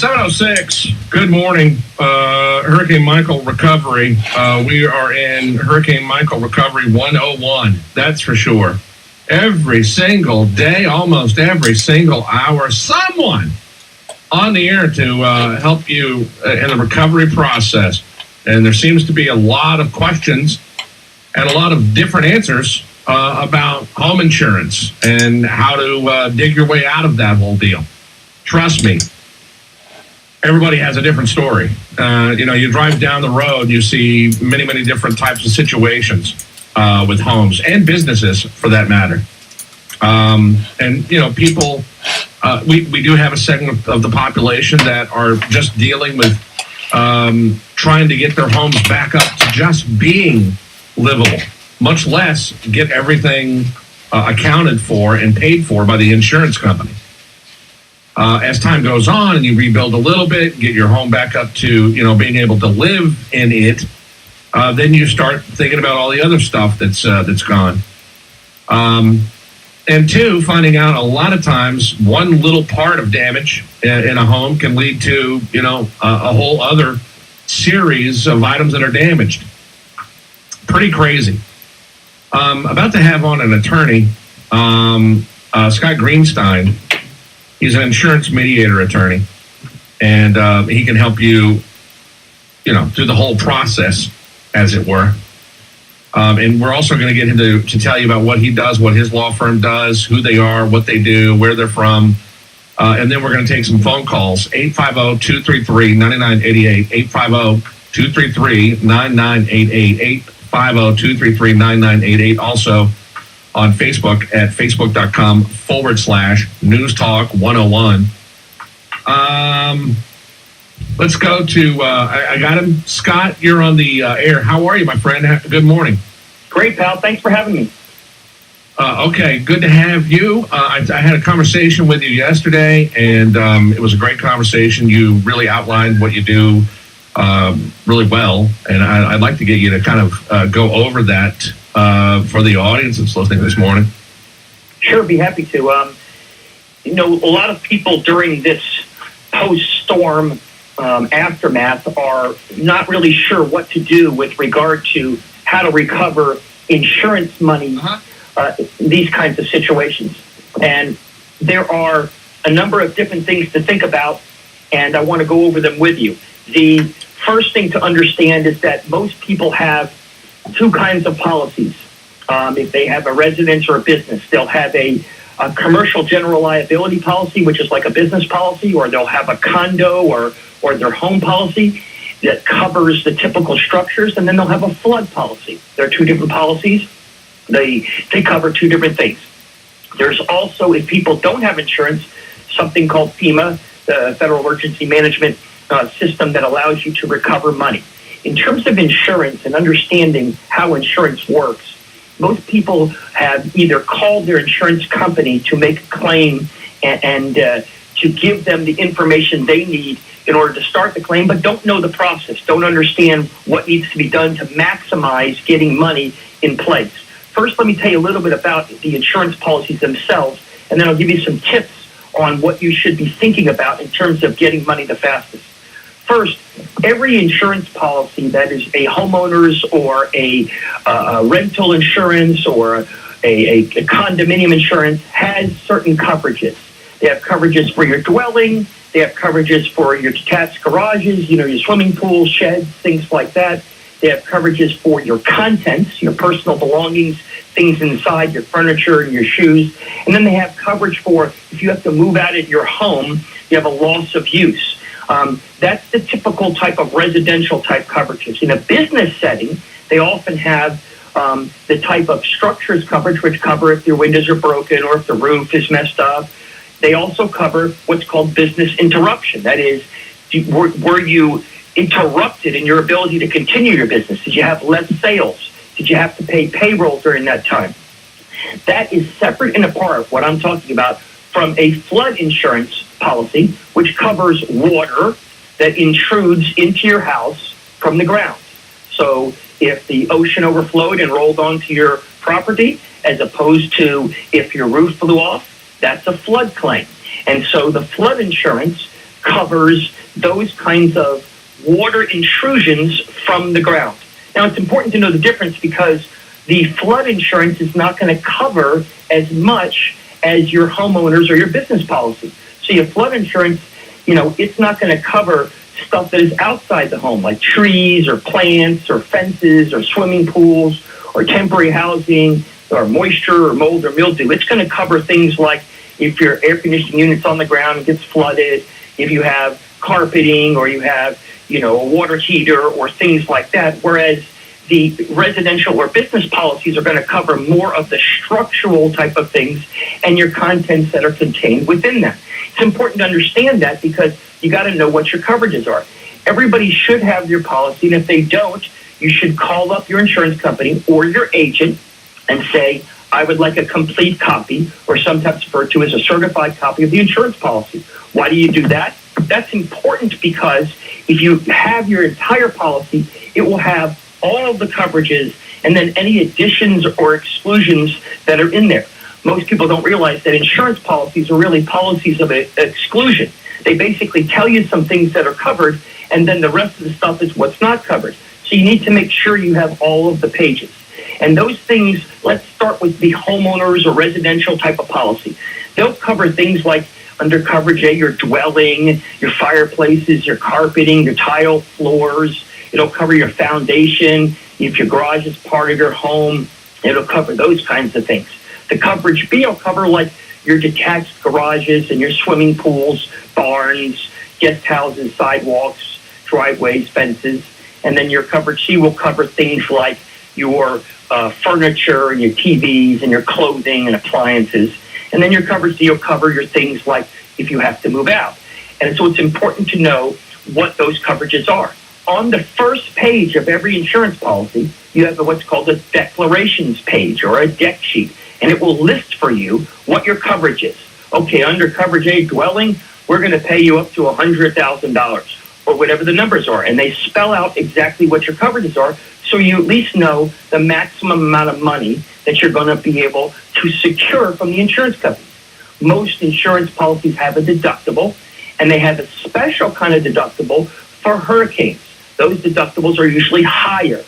7:06. Good morning. Hurricane Michael recovery. We are in Hurricane Michael recovery 101. That's for sure. Every single day, almost every single hour, someone on the air to help you in the recovery process. And there seems to be a lot of questions and a lot of different answers about home insurance and how to dig your way out of that whole deal. Trust me, everybody has a different story. You drive down the road, you see many, many different types of situations with homes and businesses for that matter. People, we do have a segment of the population that are just dealing with trying to get their homes back up to just being livable, much less get everything accounted for and paid for by the insurance company. As time goes on and you rebuild a little bit, get your home back up to, being able to live in it, then you start thinking about all the other stuff that's gone. And two, finding out a lot of times one little part of damage in a home can lead to, a whole other series of items that are damaged. Pretty crazy. About to have on an attorney, Scott Greenstein. He's an insurance mediator attorney, and he can help you, through the whole process, as it were. And we're also going to get him to tell you about what he does, what his law firm does, who they are, what they do, where they're from. And then we're going to take some phone calls, 850-233-9988, 850-233-9988, 850-233-9988. Also on Facebook at facebook.com/News Talk 101. Let's go to, I got him. Scott, you're on the air. How are you, my friend? Good morning. Great, pal. Thanks for having me. Okay, good to have you. I had a conversation with you yesterday, and it was a great conversation. You really outlined what you do really well, and I'd like to get you to kind of go over that for the audience that's listening this morning. Sure, be happy to. A lot of people during this post-storm aftermath are not really sure what to do with regard to how to recover insurance money, these kinds of situations. And there are a number of different things to think about, and I want to go over them with you. The first thing to understand is that most people have two kinds of policies. If they have a residence or a business, they'll have a commercial general liability policy, which is like a business policy, or they'll have a condo or their home policy that covers the typical structures, and then they'll have a flood policy. There are two different policies. They cover two different things. There's also, if people don't have insurance, something called FEMA, the Federal Emergency Management System, that allows you to recover money. In terms of insurance and understanding how insurance works, most people have either called their insurance company to make a claim and to give them the information they need in order to start the claim, but don't know the process, don't understand what needs to be done to maximize getting money in place. First, let me tell you a little bit about the insurance policies themselves, and then I'll give you some tips on what you should be thinking about in terms of getting money the fastest. First, every insurance policy, that is a homeowner's or a rental insurance or a condominium insurance, has certain coverages. They have coverages for your dwelling. They have coverages for your detached garages, your swimming pools, sheds, things like that. They have coverages for your contents, your personal belongings, things inside, your furniture and your shoes. And then they have coverage for if you have to move out of your home, you have a loss of use. That's the typical type of residential type coverages. In a business setting, they often have the type of structures coverage, which cover if your windows are broken or if the roof is messed up. They also cover what's called business interruption. That is, were you interrupted in your ability to continue your business? Did you have less sales? Did you have to pay payroll during that time? That is separate and apart, what I'm talking about, from a flood insurance policy, which covers water that intrudes into your house from the ground. So if the ocean overflowed and rolled onto your property, as opposed to if your roof blew off, that's a flood claim. And so the flood insurance covers those kinds of water intrusions from the ground. Now, it's important to know the difference because the flood insurance is not going to cover as much as your homeowners or your business policy. So your flood insurance, it's not going to cover stuff that is outside the home, like trees or plants or fences or swimming pools or temporary housing or moisture or mold or mildew. It's going to cover things like if your air conditioning unit's on the ground and gets flooded, if you have carpeting or you have, a water heater or things like that, whereas the residential or business policies are going to cover more of the structural type of things and your contents that are contained within them. It's important to understand that because you got to know what your coverages are. Everybody should have your policy, and if they don't, you should call up your insurance company or your agent and say, I would like a complete copy, or sometimes referred to as a certified copy of the insurance policy. Why do you do that? That's important because if you have your entire policy, it will have all of the coverages and then any additions or exclusions that are in there. Most people don't realize that insurance policies are really policies of exclusion. They basically tell you some things that are covered, and then the rest of the stuff is what's not covered. So you need to make sure you have all of the pages. And those things, let's start with the homeowners or residential type of policy. They'll cover things like under coverage A, your dwelling, your fireplaces, your carpeting, your tile floors. It'll cover your foundation. If your garage is part of your home, it'll cover those kinds of things. The coverage B will cover like your detached garages and your swimming pools, barns, guest houses, sidewalks, driveways, fences. And then your coverage C will cover things like your furniture and your TVs and your clothing and appliances. And then your coverage D will cover your things like if you have to move out. And so it's important to know what those coverages are. On the first page of every insurance policy, you have what's called a declarations page or a deck sheet, and it will list for you what your coverage is. Okay, under coverage A, dwelling, we're going to pay you up to $100,000 or whatever the numbers are, and they spell out exactly what your coverages are so you at least know the maximum amount of money that you're going to be able to secure from the insurance company. Most insurance policies have a deductible, and they have a special kind of deductible for hurricanes. Those deductibles are usually higher,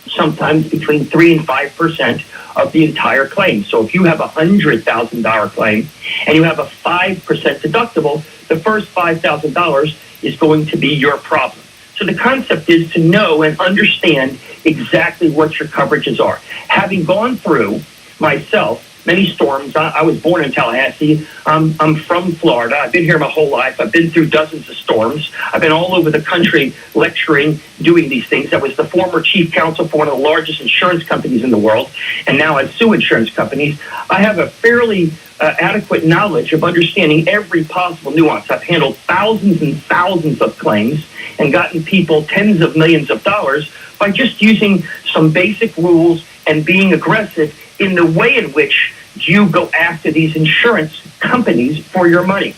sometimes between 3 and 5% of the entire claim. So if you have a $100,000 claim and you have a 5% deductible, the first $5,000 is going to be your problem. So the concept is to know and understand exactly what your coverages are. Having gone through myself many storms, I was born in Tallahassee. I'm from Florida. I've been here my whole life. I've been through dozens of storms. I've been all over the country lecturing, doing these things. I was the former chief counsel for one of the largest insurance companies in the world, and now I sue insurance companies. I have a fairly adequate knowledge of understanding every possible nuance. I've handled thousands and thousands of claims and gotten people tens of millions of dollars by just using some basic rules and being aggressive in the way in which you go after these insurance companies for your money.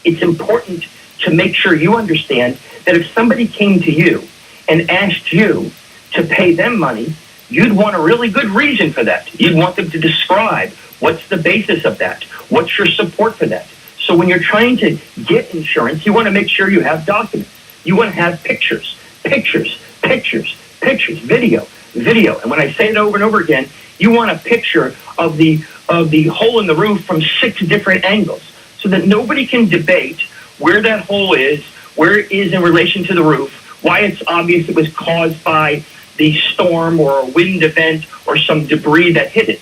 It's important to make sure you understand that if somebody came to you and asked you to pay them money, you'd want a really good reason for that. You'd want them to describe what's the basis of that, what's your support for that. So when you're trying to get insurance, you want to make sure you have documents. You want to have pictures, video. And when I say it over and over again, you want a picture of the hole in the roof from 6 different angles so that nobody can debate where that hole is, where it is in relation to the roof, why it's obvious it was caused by the storm or a wind event or some debris that hit it.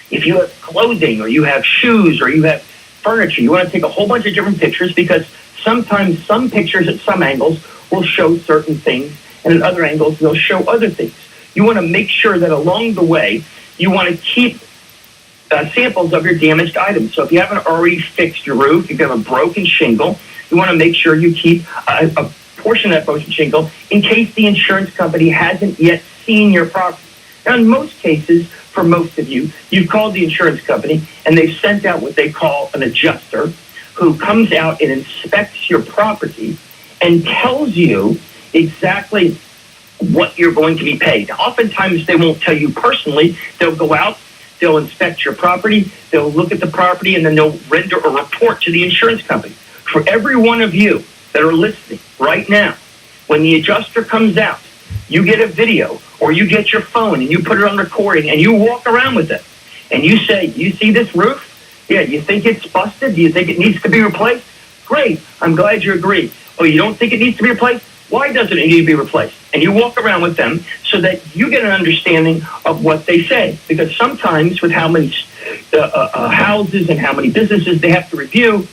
If you have clothing or you have shoes or you have furniture, you want to take a whole bunch of different pictures because sometimes some pictures at some angles will show certain things and at other angles they'll show other things. You want to make sure that along the way you want to keep samples of your damaged items. So if you haven't already fixed your roof, if you have a broken shingle, you want to make sure you keep a portion of that broken shingle in case the insurance company hasn't yet seen your property. Now, in most cases, for most of you, you've called the insurance company and they've sent out what they call an adjuster who comes out and inspects your property and tells you exactly what you're going to be paid. Oftentimes, they won't tell you personally. They'll go out, they'll inspect your property, they'll look at the property, and then they'll render a report to the insurance company. For every one of you that are listening right now, when the adjuster comes out, you get a video or you get your phone and you put it on recording and you walk around with it and you say, you see this roof? Yeah, you think it's busted? Do you think it needs to be replaced? Great, I'm glad you agree. Oh, you don't think it needs to be replaced? Why doesn't it need to be replaced? And you walk around with them so that you get an understanding of what they say. Because sometimes with how many houses and how many businesses they have to review,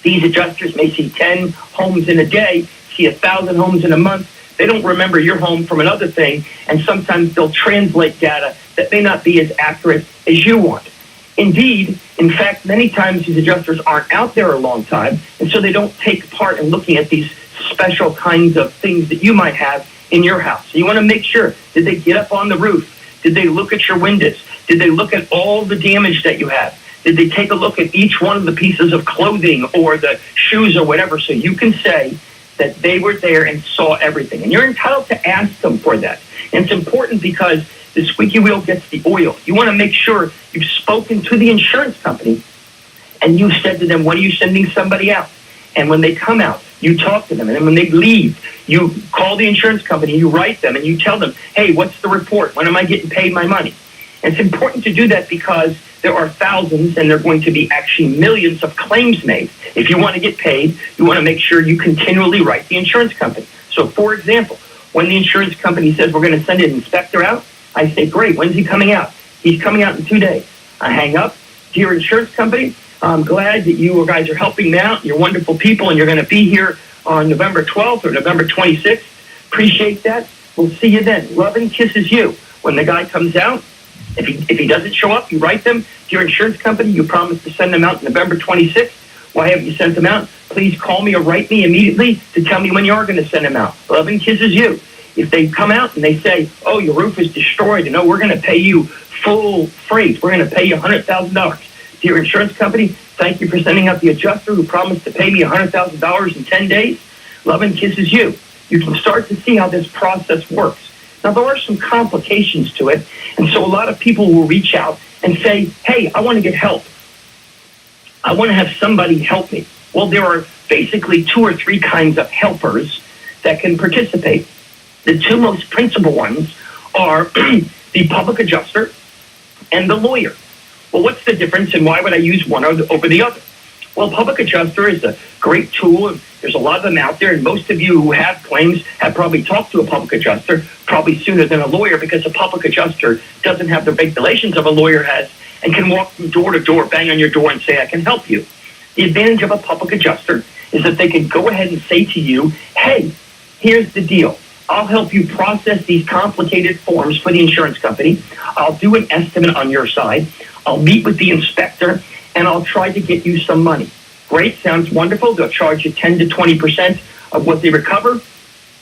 these adjusters may see 10 homes in a day, see 1,000 homes in a month. They don't remember your home from another thing, and sometimes they'll translate data that may not be as accurate as you want. Indeed, in fact, many times these adjusters aren't out there a long time, and so they don't take part in looking at these special kinds of things that you might have in your house. So you want to make sure, did they get up on the roof? Did they look at your windows? Did they look at all the damage that you have? Did they take a look at each one of the pieces of clothing or the shoes or whatever, so you can say that they were there and saw everything? And you're entitled to ask them for that. And it's important because the squeaky wheel gets the oil. You want to make sure you've spoken to the insurance company and you said to them, when are you sending somebody out? And when they come out, you talk to them. And then when they leave, you call the insurance company, you write them, and you tell them, hey, what's the report? When am I getting paid my money? And it's important to do that because there are thousands, and there are going to be actually millions of claims made. If you want to get paid, you want to make sure you continually write the insurance company. So, for example, when the insurance company says we're going to send an inspector out, I say, great, when's he coming out? He's coming out in 2 days. I hang up. Dear insurance company, I'm glad that you guys are helping me out. You're wonderful people, and you're going to be here on November 12th or November 26th. Appreciate that. We'll see you then. Love and kisses you. When the guy comes out, if he doesn't show up, you write them. Your insurance company, you promised to send them out November 26th. Why haven't you sent them out? Please call me or write me immediately to tell me when you are going to send them out. Love and kisses you. If they come out and they say, oh, your roof is destroyed, and no, we're going to pay you full freight. We're going to pay you $100,000. Dear insurance company, thank you for sending out the adjuster who promised to pay me $100,000 in 10 days. Love and kisses you. You can start to see how this process works. Now, there are some complications to it, and so a lot of people will reach out and say, hey, I want to get help. I want to have somebody help me. Well, there are basically 2 or 3 kinds of helpers that can participate. The 2 most principal ones are the public adjuster and the lawyer. Well, what's the difference, and why would I use one over the other? Well, public adjuster is a great tool, and there's a lot of them out there, and most of you who have claims have probably talked to a public adjuster probably sooner than a lawyer, because a public adjuster doesn't have the regulations of a lawyer has and can walk from door to door, bang on your door, and say, I can help you. The advantage of a public adjuster is that they can go ahead and say to you, hey, here's the deal. I'll help you process these complicated forms for the insurance company. I'll do an estimate on your side. I'll meet with the inspector, and I'll try to get you some money. Great, sounds wonderful. They'll charge you 10 to 20% of what they recover,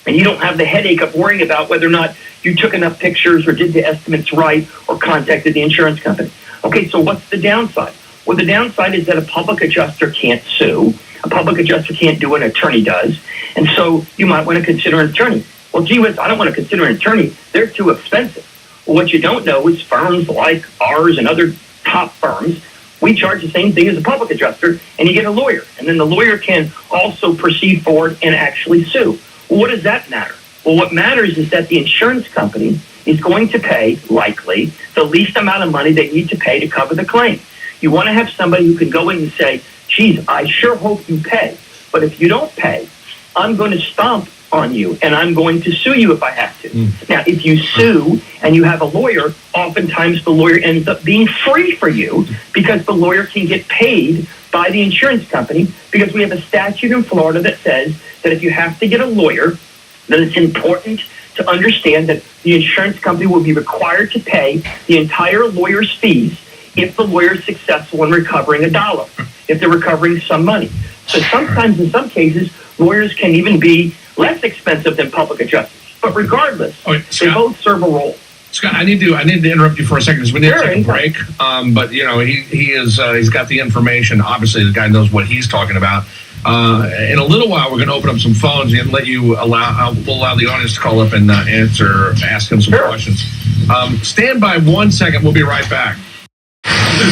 and you don't have the headache of worrying about whether or not you took enough pictures or did the estimates right or contacted the insurance company. Okay, so what's the downside? Well, the downside is that a public adjuster can't sue. A public adjuster can't do what an attorney does, and so you might want to consider an attorney. Well, gee whiz, I don't want to consider an attorney. They're too expensive. Well, what you don't know is firms like ours and other top firms, we charge the same thing as a public adjuster, and you get a lawyer. And then the lawyer can also proceed forward and actually sue. Well, what does that matter? Well, what matters is that the insurance company is going to pay, likely, the least amount of money they need to pay to cover the claim. You want to have somebody who can go in and say, geez, I sure hope you pay. But if you don't pay, I'm going to stomp on you, and I'm going to sue you if I have to. Now, if you sue and you have a lawyer, oftentimes the lawyer ends up being free for you because the lawyer can get paid by the insurance company, because we have a statute in Florida that says that if you have to get a lawyer, then it's important to understand that the insurance company will be required to pay the entire lawyer's fees if the lawyer is successful in recovering $1, if they're recovering some money. So sometimes, in some cases, lawyers can even be less expensive than public adjusters. But regardless, they both serve a role. Scott, I need to interrupt you for a second because we need to take a break. But he's got the information. Obviously, the guy knows what he's talking about. In a little while, we're going to open up some phones and let you we'll allow the audience to call up and ask him some questions. Stand by 1 second. We'll be right back.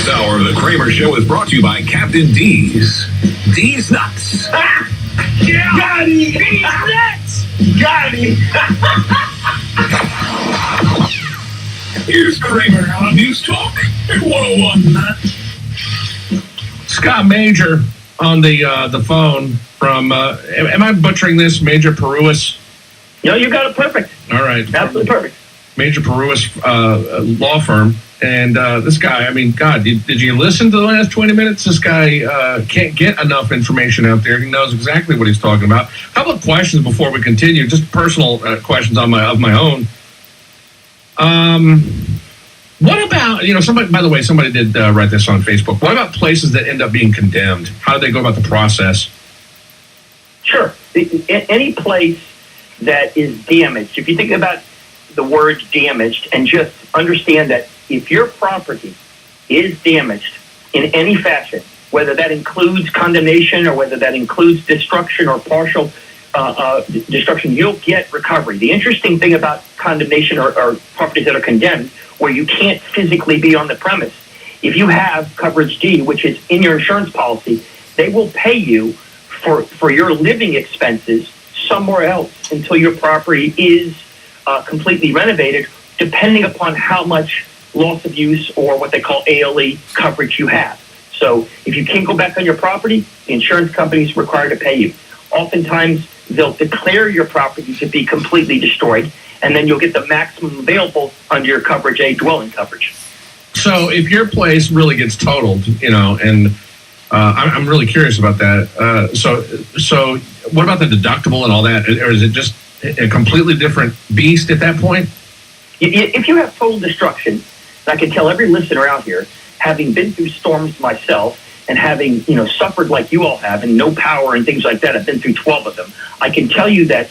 This hour of the Kramer Show is brought to you by Captain D's. D's Nuts. Yeah. Got him. D's Nuts. Got him. Here's Kramer on News Talk 101. Scott Major on the phone from, am I butchering this? Major Parúas? No, you got it perfect. All right. Absolutely perfect. Major Parúas law firm. And this guy, I mean, God, did you listen to the last 20 minutes? This guy can't get enough information out there. He knows exactly what he's talking about. A couple of questions before we continue, just personal questions of my own. What about, somebody, by the way, somebody did write this on Facebook. What about places that end up being condemned? How do they go about the process? Sure. Any place that is damaged, if you think about the word damaged and just understand that if your property is damaged in any fashion, whether that includes condemnation or whether that includes destruction or partial destruction, you'll get recovery. The interesting thing about condemnation or properties that are condemned, where you can't physically be on the premise, if you have coverage D, which is in your insurance policy, they will pay you for your living expenses somewhere else until your property is completely renovated, depending upon how much loss of use or what they call ALE coverage you have. So if you can't go back on your property, the insurance company is required to pay you. Oftentimes, they'll declare your property to be completely destroyed, and then you'll get the maximum available under your coverage A, dwelling coverage. So if your place really gets totaled, and I'm really curious about that. So what about the deductible and all that? Or is it just a completely different beast at that point? If you have total destruction, and I can tell every listener out here, having been through storms myself and having, suffered like you all have and no power and things like that, I've been through 12 of them. I can tell you that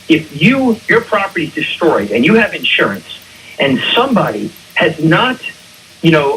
if your property is destroyed and you have insurance and somebody has not,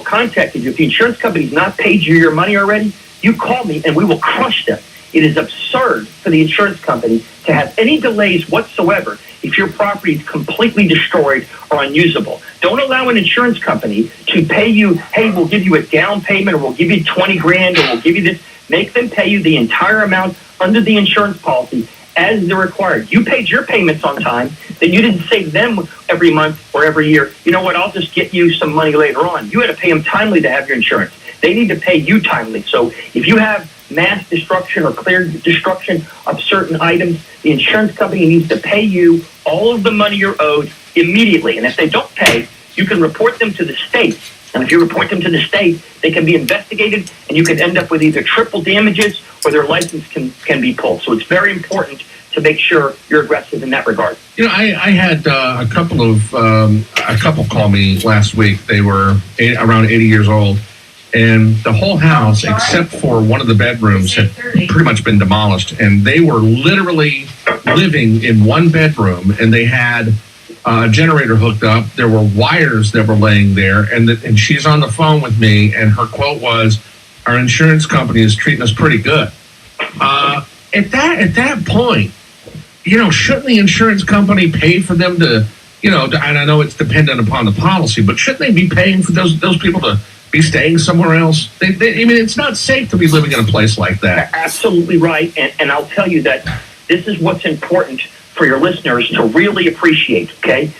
contacted you, if the insurance company's not paid you your money already, you call me and we will crush them. It is absurd for the insurance company to have any delays whatsoever if your property is completely destroyed or unusable. Don't allow an insurance company to pay you, hey, we'll give you a down payment or we'll give you 20 grand or we'll give you this. Make them pay you the entire amount under the insurance policy as they're required. You paid your payments on time, then you didn't save them every month or every year. You know what, I'll just get you some money later on. You had to pay them timely to have your insurance. They need to pay you timely. So if you have mass destruction or clear destruction of certain items, the insurance company needs to pay you all of the money you're owed immediately. And if they don't pay, you can report them to the state. And if you report them to the state, they can be investigated and you can end up with either triple damages or their license can be pulled. So it's very important to make sure you're aggressive in that regard. I had a couple call me last week. They were around 80 years old. And the whole house, except for one of the bedrooms, had pretty much been demolished. And they were literally living in one bedroom, and they had a generator hooked up. There were wires that were laying there, and she's on the phone with me, and her quote was, "Our insurance company is treating us pretty good." At that point, shouldn't the insurance company pay for them to, and I know it's dependent upon the policy, but shouldn't they be paying for those people to be staying somewhere else? It's not safe to be living in a place like that. Absolutely right. And I'll tell you that this is what's important for your listeners to really appreciate, okay?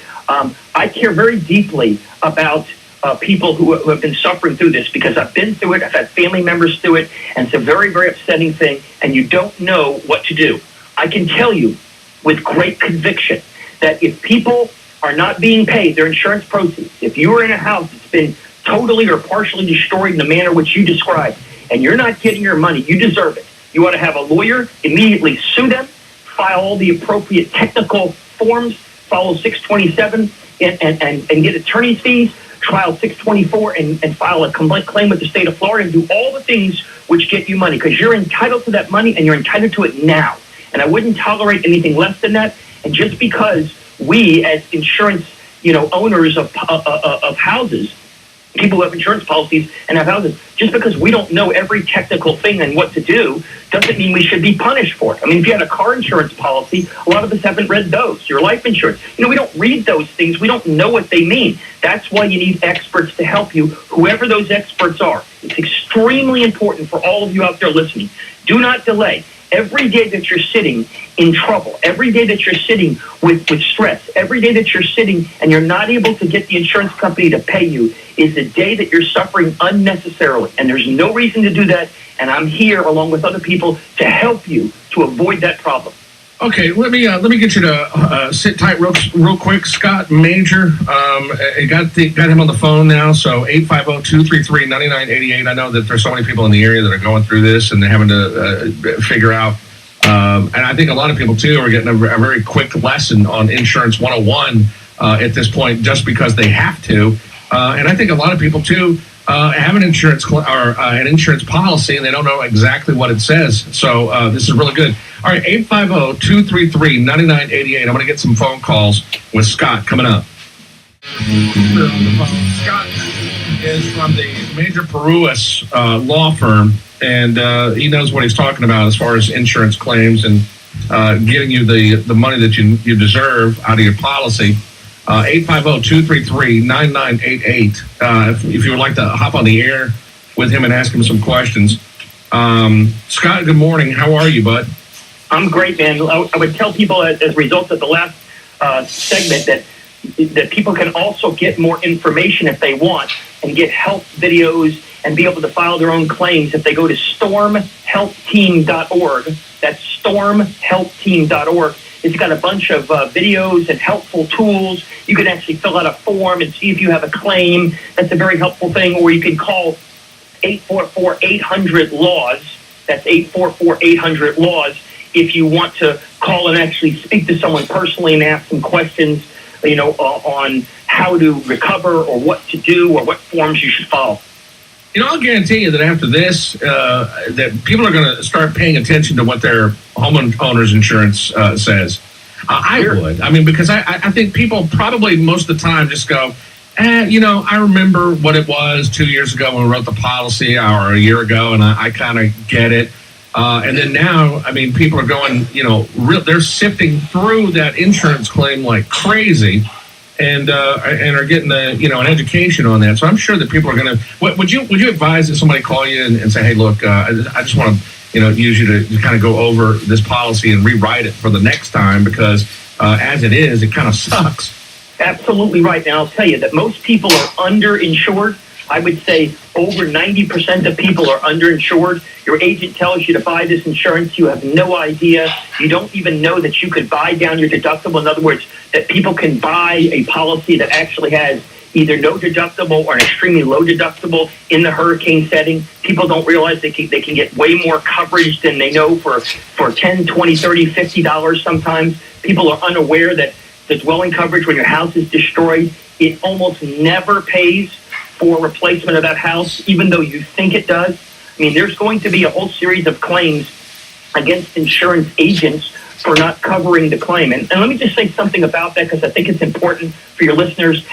I care very deeply about people who have been suffering through this because I've been through it, I've had family members through it, and it's a very, very upsetting thing, and you don't know what to do. I can tell you with great conviction that if people are not being paid their insurance proceeds, if you are in a house that's been totally or partially destroyed in the manner which you described, and you're not getting your money, you deserve it. You ought to have a lawyer immediately sue them, file all the appropriate technical forms, follow 627 and get attorney's fees, file 624 and file a complaint claim with the state of Florida and do all the things which get you money because you're entitled to that money and you're entitled to it now. And I wouldn't tolerate anything less than that. And just because we as insurance, owners of houses people who have insurance policies and have houses. Just because we don't know every technical thing and what to do doesn't mean we should be punished for it. I mean, if you had a car insurance policy, a lot of us haven't read those. Your life insurance, we don't read those things. We don't know what they mean. That's why you need experts to help you, whoever those experts are. It's extremely important for all of you out there listening. Do not delay. Every day that you're sitting in trouble, every day that you're sitting with stress, every day that you're sitting and you're not able to get the insurance company to pay you is a day that you're suffering unnecessarily. And there's no reason to do that. And I'm here along with other people to help you to avoid that problem. Okay, let me get you to sit tight real quick. Scott Major, got him on the phone now. So 850-233-9988. I know that there's so many people in the area that are going through this and they're having to figure out. And I think a lot of people too are getting a very quick lesson on Insurance 101 at this point, just because they have to. And I think a lot of people too have an insurance an insurance policy and they don't know exactly what it says. So this is really good. All right, 850-233-9988. I'm going to get some phone calls with Scott coming up. Scott is from the major Parúas law firm, and he knows what he's talking about as far as insurance claims and getting you the money that you deserve out of your policy. 850-233-9988. If you would like to hop on the air with him and ask him some questions. Scott, good morning. How are you, bud? I'm great, man. I would tell people as a result of the last segment that people can also get more information if they want and get health videos and be able to file their own claims if they go to stormhealthteam.org. That's stormhealthteam.org. It's got a bunch of videos and helpful tools. You can actually fill out a form and see if you have a claim. That's a very helpful thing. Or you can call 844-800-LAWS. That's 844-800-LAWS. If you want to call and actually speak to someone personally and ask some questions, on how to recover or what to do or what forms you should follow. I'll guarantee you that after this, that people are going to start paying attention to what their homeowner's insurance says. I would. I mean, because I think people probably most of the time just go, I remember what it was 2 years ago when we wrote the policy or a year ago, and I kind of get it. And then now, I mean, people are going, they're sifting through that insurance claim like crazy, and are getting an education on that. So I'm sure that people are going to. Would you advise that somebody call you and say, hey, look, I just want to use you to kind of go over this policy and rewrite it for the next time because as it is, it kind of sucks. Absolutely right. And I'll tell you that most people are underinsured. I would say over 90% of people are underinsured. Your agent tells you to buy this insurance. You have no idea. You don't even know that you could buy down your deductible. In other words, that people can buy a policy that actually has either no deductible or an extremely low deductible in the hurricane setting. People don't realize they can get way more coverage than they know for $10, $20, $30, $50 sometimes. People are unaware that the dwelling coverage when your house is destroyed, it almost never pays for replacement of that house, even though you think it does. I mean, there's going to be a whole series of claims against insurance agents for not covering the claim. And let me just say something about that because I think it's important for your listeners.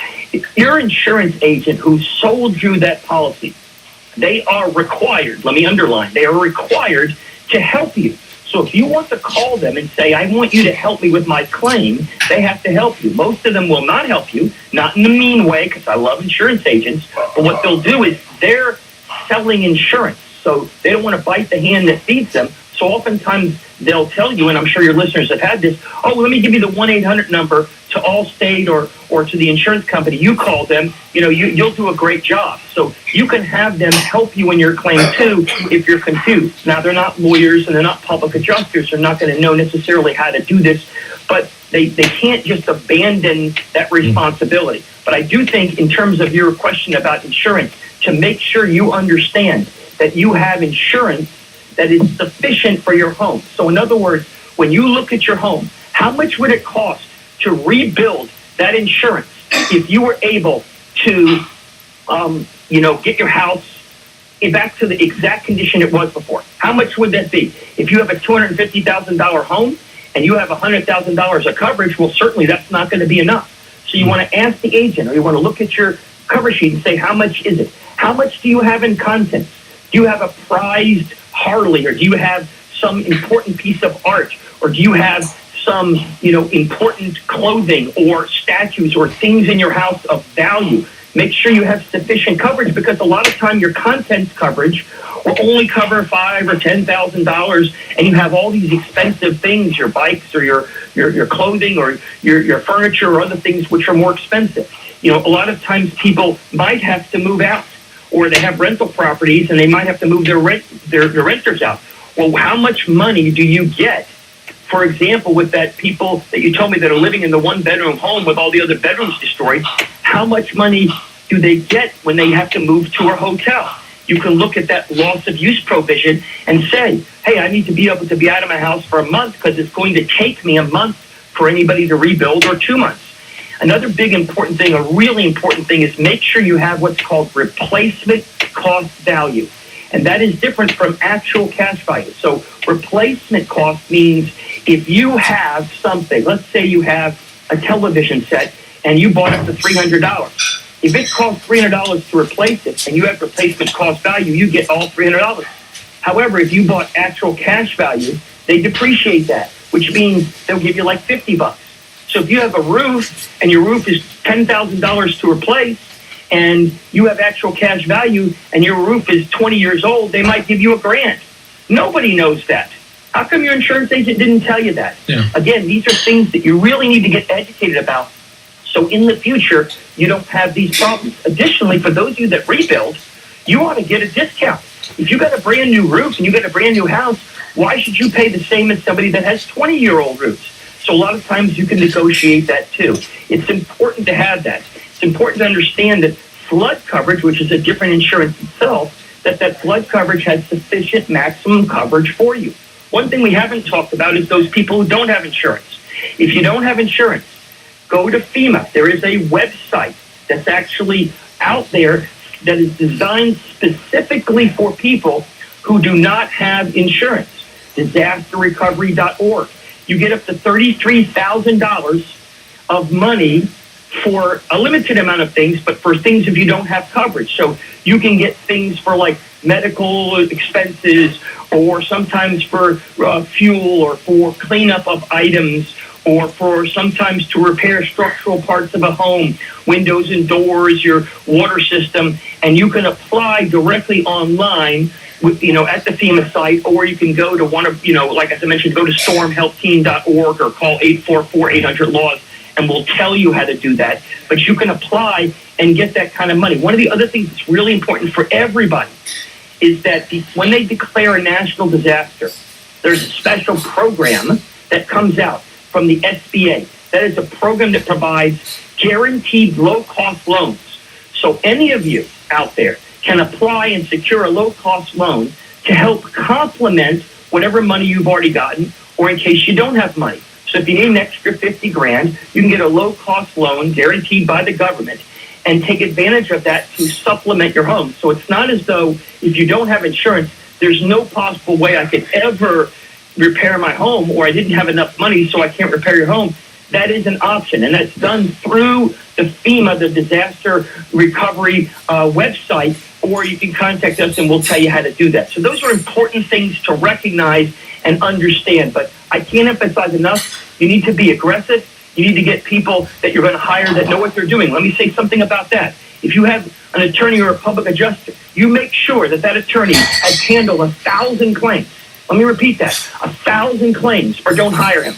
Your insurance agent who sold you that policy, they are required, let me underline, they are required to help you. So if you want to call them and say, I want you to help me with my claim, they have to help you. Most of them will not help you, not in a mean way, because I love insurance agents, but what they'll do is they're selling insurance. So they don't want to bite the hand that feeds them. So oftentimes they'll tell you, and I'm sure your listeners have had this, let me give you the 1-800 number to Allstate or to the insurance company. You call them, you'll do a great job. So you can have them help you in your claim too if you're confused. Now, they're not lawyers and they're not public adjusters. They're not going to know necessarily how to do this, but they can't just abandon that responsibility. But I do think in terms of your question about insurance, to make sure you understand that you have insurance that is sufficient for your home. So in other words, when you look at your home, how much would it cost to rebuild that insurance if you were able to, get your house back to the exact condition it was before? How much would that be? If you have a $250,000 home and you have $100,000 of coverage, well, certainly that's not going to be enough. So you want to ask the agent, or you want to look at your cover sheet and say, how much is it? How much do you have in contents? Do you have a prized Harley, or do you have some important piece of art, or do you have some, important clothing or statues or things in your house of value? Make sure you have sufficient coverage, because a lot of time your contents coverage will only cover $5,000 or $10,000, and you have all these expensive things, your bikes or your clothing or your furniture or other things which are more expensive. A lot of times people might have to move out, or they have rental properties and they might have to move their renters out. Well, how much money do you get? For example, with that people that you told me that are living in the one-bedroom home with all the other bedrooms destroyed, how much money do they get when they have to move to a hotel? You can look at that loss of use provision and say, hey, I need to be able to be out of my house for a month because it's going to take me a month for anybody to rebuild, or 2 months. Another big important thing, a really important thing, is make sure you have what's called replacement cost value. And that is different from actual cash value. So replacement cost means if you have something, let's say you have a television set and you bought it for $300. If it costs $300 to replace it and you have replacement cost value, you get all $300. However, if you bought actual cash value, they depreciate that, which means they'll give you like $50. So if you have a roof and your roof is $10,000 to replace, and you have actual cash value and your roof is 20 years old, they might give you $1,000. Nobody knows that. How come your insurance agent didn't tell you that? Yeah. Again, these are things that you really need to get educated about, so in the future, you don't have these problems. Additionally, for those of you that rebuild, you ought to get a discount. If you got a brand new roof and you got a brand new house, why should you pay the same as somebody that has 20-year-old roofs? So a lot of times you can negotiate that too. It's important to have that. It's important to understand that flood coverage, which is a different insurance itself, that flood coverage has sufficient maximum coverage for you. One thing we haven't talked about is those people who don't have insurance. If you don't have insurance, go to FEMA. There is a website that's actually out there that is designed specifically for people who do not have insurance, disasterrecovery.org. You get up to $33,000 of money for a limited amount of things, but for things if you don't have coverage. So you can get things for like medical expenses, or sometimes for fuel, or for cleanup of items, or for sometimes to repair structural parts of a home, windows and doors, your water system, and you can apply directly online with, at the FEMA site, or you can go to one of, like as I mentioned, go to stormhelpteam.org or call 844-800-LAWS, and we'll tell you how to do that. But you can apply and get that kind of money. One of the other things that's really important for everybody is that when they declare a national disaster, there's a special program that comes out from the SBA. That is a program that provides guaranteed low-cost loans. So any of you out there can apply and secure a low-cost loan to help complement whatever money you've already gotten, or in case you don't have money. So if you need an extra $50,000, you can get a low-cost loan guaranteed by the government and take advantage of that to supplement your home. So it's not as though if you don't have insurance, there's no possible way I could ever repair my home, or I didn't have enough money so I can't repair your home. That is an option, and that's done through the FEMA, the Disaster Recovery website, or you can contact us and we'll tell you how to do that. So those are important things to recognize and understand, but I can't emphasize enough, you need to be aggressive. You need to get people that you're going to hire that know what they're doing. Let me say something about that. If you have an attorney or a public adjuster, you make sure that attorney has handled 1,000 claims. Let me repeat that, 1,000 claims, or don't hire him.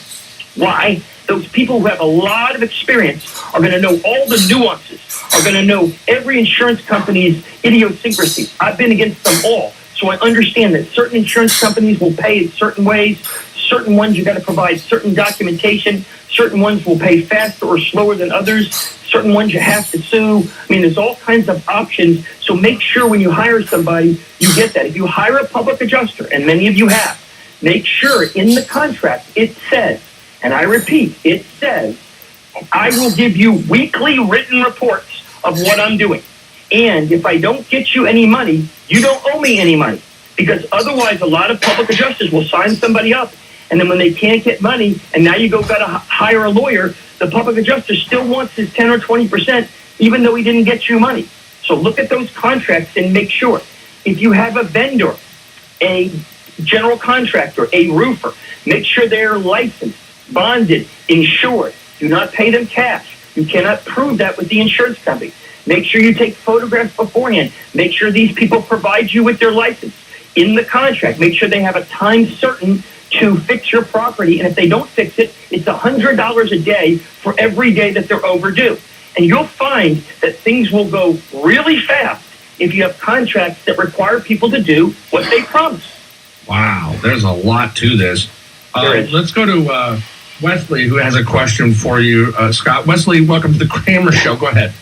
Why? Those people who have a lot of experience are going to know all the nuances, are going to know every insurance company's idiosyncrasies. I've been against them all, so I understand that certain insurance companies will pay in certain ways, certain ones you got to provide certain documentation, certain ones will pay faster or slower than others, certain ones you have to sue. I mean, there's all kinds of options, so make sure when you hire somebody, you get that. If you hire a public adjuster, and many of you have, make sure in the contract it says, and I repeat, it says, I will give you weekly written reports of what I'm doing. And if I don't get you any money, you don't owe me any money. Because otherwise, a lot of public adjusters will sign somebody up, and then when they can't get money, and now you got to hire a lawyer, the public adjuster still wants his 10 or 20%. even though he didn't get you money. So look at those contracts and make sure. If you have a vendor, a general contractor, a roofer, make sure they're licensed, bonded, insured. Do not pay them cash. You cannot prove that with the insurance company. Make sure you take photographs beforehand. Make sure these people provide you with their license. In the contract, make sure they have a time certain to fix your property. And if they don't fix it, it's $100 a day for every day that they're overdue. And you'll find that things will go really fast if you have contracts that require people to do what they promise. Wow, there's a lot to this. Let's go to Wesley, who has a question for you, Scott. Wesley, welcome to the Kramer Show. Go ahead.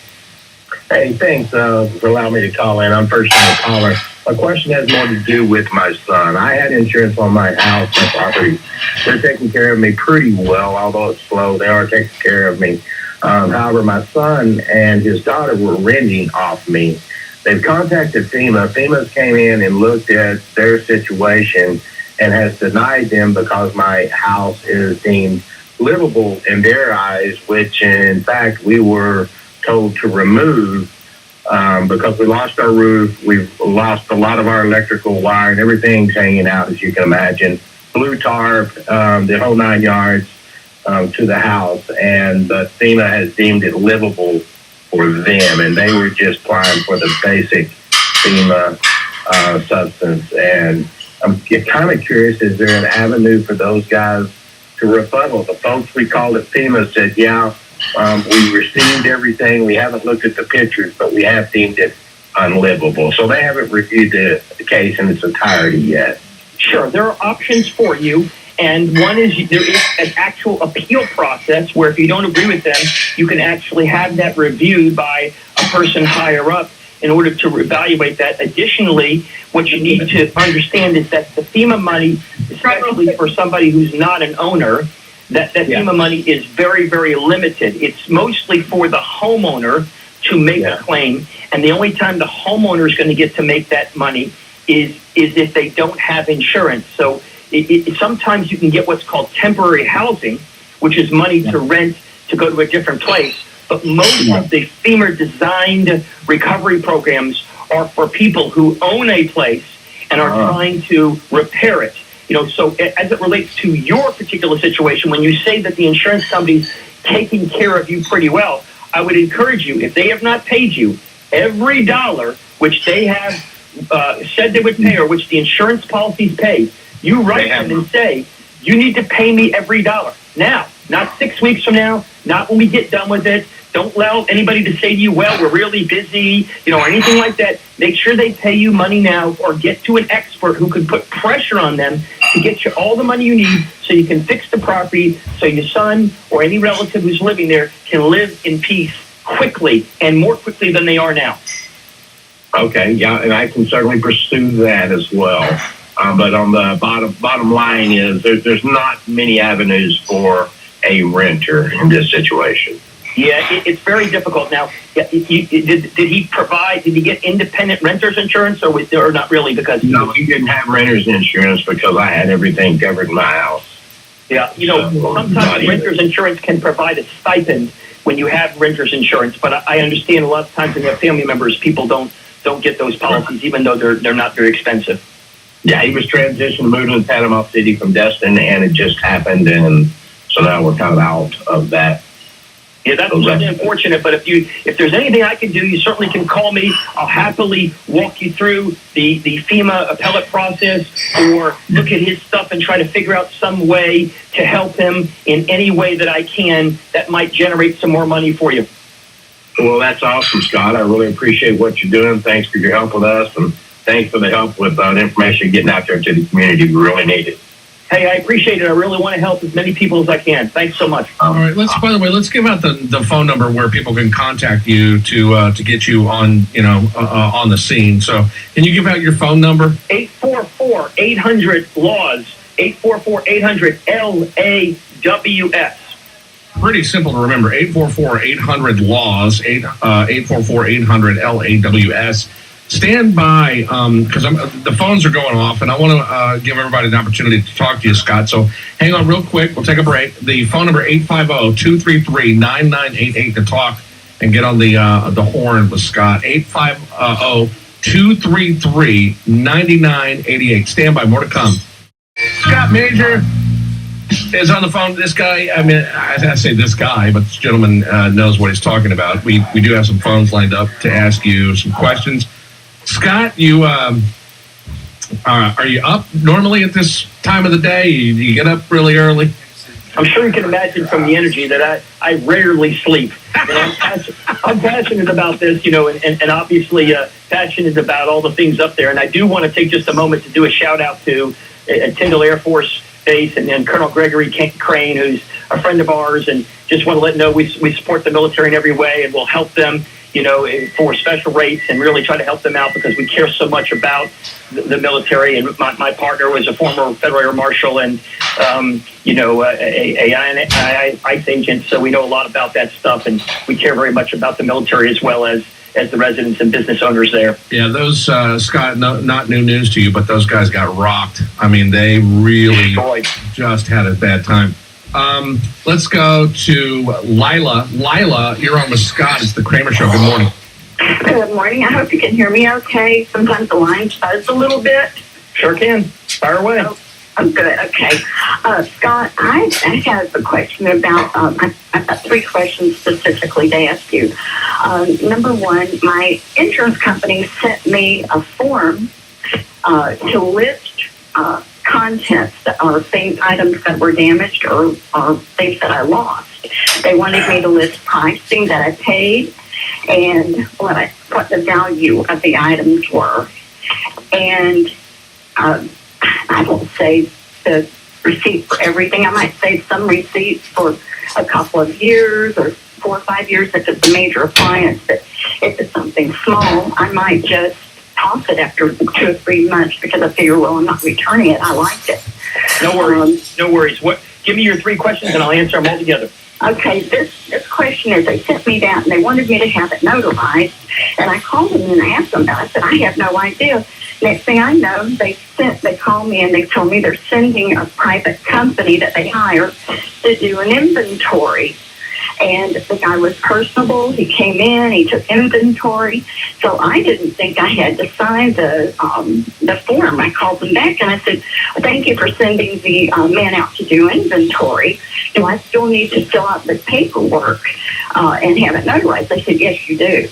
Hey, thanks for allowing me to call in. I'm first-time caller. My question has more to do with my son. I had insurance on my house and property. They're taking care of me pretty well, although it's slow. They are taking care of me. However, my son and his daughter were renting off me. They've contacted FEMA. FEMA's came in and looked at their situation and has denied them because my house is deemed livable in their eyes, which in fact we were told to remove because we lost our roof. We've lost a lot of our electrical wire and everything's hanging out, as you can imagine. Blue tarp, the whole 9 yards to the house. And FEMA has deemed it livable for them. And they were just applying for the basic FEMA substance. And I'm kind of curious, is there an avenue for those guys to rebuttal? The folks we called at FEMA said, yeah, we received everything. We haven't looked at the pictures, but we have deemed it unlivable. So they haven't reviewed the case in its entirety yet. Sure, there are options for you. And one is there is an actual appeal process where if you don't agree with them, you can actually have that reviewed by a person higher up in order to evaluate that. Additionally, what you need to understand is that the FEMA money, especially for somebody who's not an owner, that FEMA money is very, very limited. It's mostly for the homeowner to make a claim, and the only time the homeowner is going to get to make that money is if they don't have insurance. So sometimes you can get what's called temporary housing, which is money to rent to go to a different place. But most of the FEMA-designed recovery programs are for people who own a place and are trying to repair it. You know, so as it relates to your particular situation, when you say that the insurance company's taking care of you pretty well, I would encourage you, if they have not paid you every dollar which they have said they would pay or which the insurance policies pay, you write them and say, you need to pay me every dollar. Now, not 6 weeks from now, not when we get done with it. Don't allow anybody to say to you, well, we're really busy, or anything like that. Make sure they pay you money now or get to an expert who could put pressure on them to get you all the money you need so you can fix the property so your son or any relative who's living there can live in peace quickly and more quickly than they are now. Okay, yeah, and I can certainly pursue that as well. But on the bottom line is there's not many avenues for a renter in this situation. Yeah, it's very difficult now. Did he get independent renter's insurance or not really? Because no, he didn't have renter's insurance because I had everything covered in my house. Yeah, sometimes renter's insurance can provide a stipend when you have renter's insurance, but I understand a lot of times when you have family members, people don't get those policies, even though they're not very expensive. Yeah, he was transitioned, moving to Panama City from Destin, and it just happened, and so now we're kind of out of that. Yeah, that's really unfortunate, but if there's anything I can do, you certainly can call me. I'll happily walk you through the FEMA appellate process or look at his stuff and try to figure out some way to help him in any way that I can that might generate some more money for you. Well, that's awesome, Scott. I really appreciate what you're doing. Thanks for your help with us, and thanks for the help with the information getting out there to the community. We really need it. Hey, I appreciate it. I really want to help as many people as I can. Thanks so much. All right. By the way, let's give out the phone number where people can contact you to get you on on the scene. So, can you give out your phone number? 844-800-LAWS. 844-800-LAWS. Pretty simple to remember. 844-800-LAWS. 844-800-LAWS. Stand by because the phones are going off, and I want to give everybody an opportunity to talk to you, Scott. So hang on real quick. We'll take a break. The phone number 850-233-9988 to talk and get on the horn with Scott. 850-233-9988. Stand by. More to come. Scott Major is on the phone. This guy, I mean, I say this guy, but this gentleman knows what he's talking about. We do have some phones lined up to ask you some questions. Scott, you are you up normally at this time of the day? You get up really early? I'm sure you can imagine from the energy that I rarely sleep. I'm passionate about this, and obviously passionate about all the things up there. And I do want to take just a moment to do a shout out to Tyndall Air Force Base and Colonel Gregory Crane, who's a friend of ours, and just want to let know we support the military in every way, and we'll help them, for special rates, and really try to help them out because we care so much about the military. And my partner was a former Federal Air Marshal and, a ICE agent, so we know a lot about that stuff, and we care very much about the military as well as the residents and business owners there. Yeah, those, Scott, not new news to you, but those guys got rocked. I mean, they really just had a bad time. Let's go to Lila. Lila, you're on with Scott. It's the Kramer Show. Good morning. Good morning. I hope you can hear me okay. Sometimes the line buzz a little bit. Sure can. Fire away. Oh, good. Okay. Scott, I have a question about, I've got 3 questions specifically to ask you. Number one, my insurance company sent me a form to list contents or things, items that were damaged or things that I lost. They wanted me to list pricing that I paid and what the value of the items were. And I won't say the receipt for everything. I might say some receipts for a couple of years or 4 or 5 years if it's a major appliance. But if it's something small, I might just toss it after 2 or 3 months because I figure, well, I'm not returning it. I liked it. No worries. No worries. Give me your 3 questions and I'll answer them all together. Okay, this question is, they sent me that and they wanted me to have it notarized, and I called them and asked them about it. I said, I have no idea. Next thing I know, they called me and they told me they're sending a private company that they hired to do an inventory. And the guy was personable. He came in, he took inventory. So I didn't think I had to sign the form. I called them back and I said, thank you for sending the man out to do inventory. Do I still need to fill out the paperwork and have it notarized? They said, yes, you do.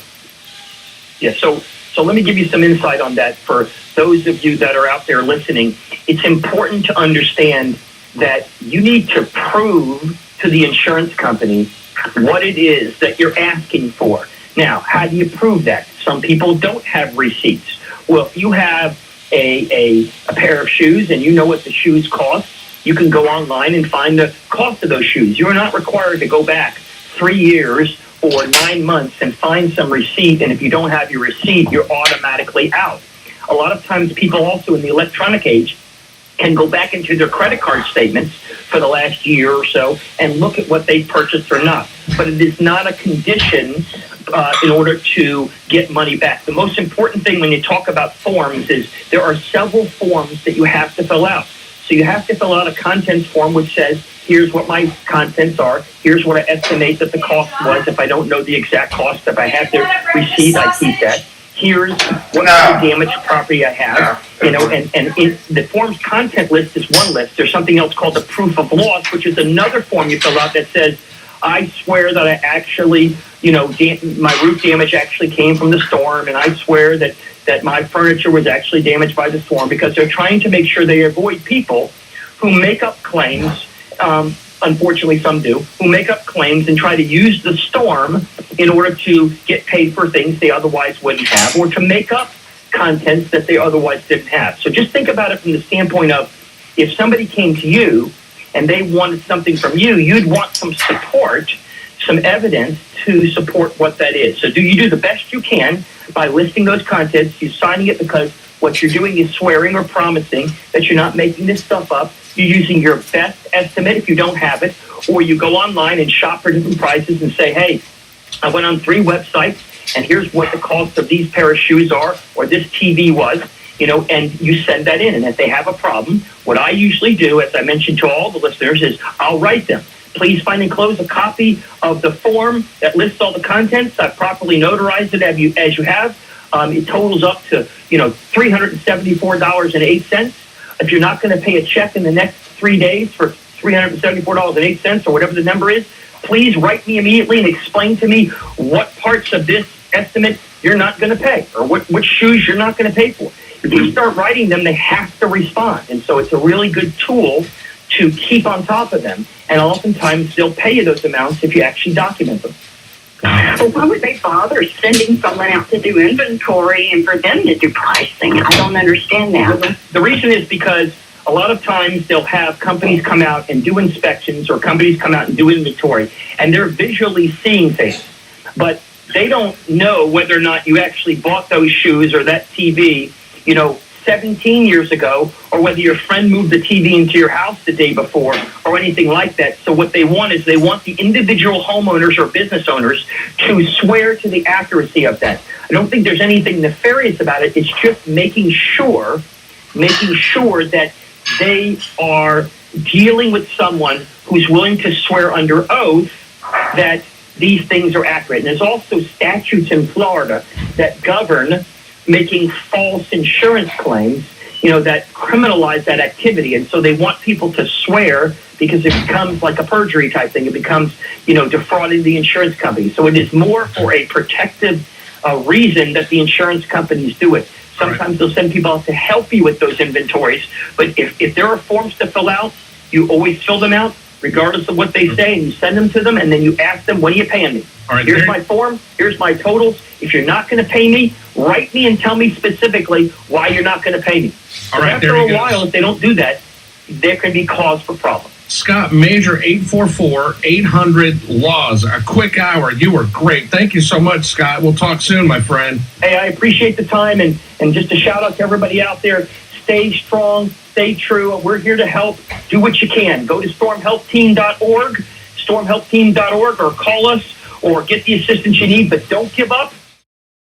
Yeah, so let me give you some insight on that for those of you that are out there listening. It's important to understand that you need to prove to the insurance company what it is that you're asking for. Now, how do you prove that? Some people don't have receipts. Well, if you have a pair of shoes and you know what the shoes cost, you can go online and find the cost of those shoes. You're not required to go back 3 years or 9 months and find some receipt, and if you don't have your receipt, you're automatically out. A lot of times people also in the electronic age can go back into their credit card statements for the last year or so and look at what they purchased or not. But it is not a condition in order to get money back. The most important thing when you talk about forms is there are several forms that you have to fill out. So you have to fill out a contents form which says, here's what my contents are, here's what I estimate that the cost was if I don't know the exact cost. If I have the receipt, I keep that. Here's what damaged property I have, and the form's content list is one list. There's something else called the proof of loss, which is another form you fill out that says, I swear that I actually, my roof damage actually came from the storm, and I swear that my furniture was actually damaged by the storm, because they're trying to make sure they avoid people who make up claims. Unfortunately, some do, who make up claims and try to use the storm in order to get paid for things they otherwise wouldn't have, or to make up contents that they otherwise didn't have. So just think about it from the standpoint of, if somebody came to you and they wanted something from you, you'd want some support, some evidence to support what that is. So you do the best you can by listing those contents, you signing it, because what you're doing is swearing or promising that you're not making this stuff up. You're using your best estimate if you don't have it, or you go online and shop for different prices and say, hey, I went on 3 websites and here's what the cost of these pair of shoes are, or this TV was, and you send that in. And if they have a problem, what I usually do, as I mentioned to all the listeners, is I'll write them. please find enclosed a copy of the form that lists all the contents. I've properly notarized it as you have. It totals up to, $374.08. If you're not going to pay a check in the next 3 days for $374.08 or whatever the number is, please write me immediately and explain to me what parts of this estimate you're not going to pay, or which shoes you're not going to pay for. If you start writing them, they have to respond. And so it's a really good tool to keep on top of them. And oftentimes they'll pay you those amounts if you actually document them. Well, why would they bother sending someone out to do inventory and for them to do pricing? I don't understand that. The reason is because a lot of times they'll have companies come out and do inspections, or companies come out and do inventory, and they're visually seeing things. But they don't know whether or not you actually bought those shoes or that TV, 17 years ago, or whether your friend moved the TV into your house the day before, or anything like that. So what they want is they want the individual homeowners or business owners to swear to the accuracy of that. I don't think there's anything nefarious about it. It's just making sure that they are dealing with someone who's willing to swear under oath that these things are accurate. And there's also statutes in Florida that govern making false insurance claims, that criminalize that activity. And so they want people to swear, because it becomes like a perjury type thing. It becomes, defrauding the insurance company. So it is more for a protective reason that the insurance companies do it. Sometimes they'll send people out to help you with those inventories. But if there are forms to fill out, you always fill them out, regardless of what they say, and you send them to them, and then you ask them, when are you paying me? All right, here's my form, here's my totals. If you're not going to pay me, write me and tell me specifically why you're not going to pay me. All right, after a while, if they don't do that, there can be cause for problems. Scott Major, 844-800-LAWS. A quick hour. You were great. Thank you so much, Scott. We'll talk soon, my friend. Hey, I appreciate the time, and just a shout out to everybody out there. Stay strong, stay true. We're here to help. Do what you can. Go to stormhelpteam.org, or call us, or get the assistance you need, but don't give up.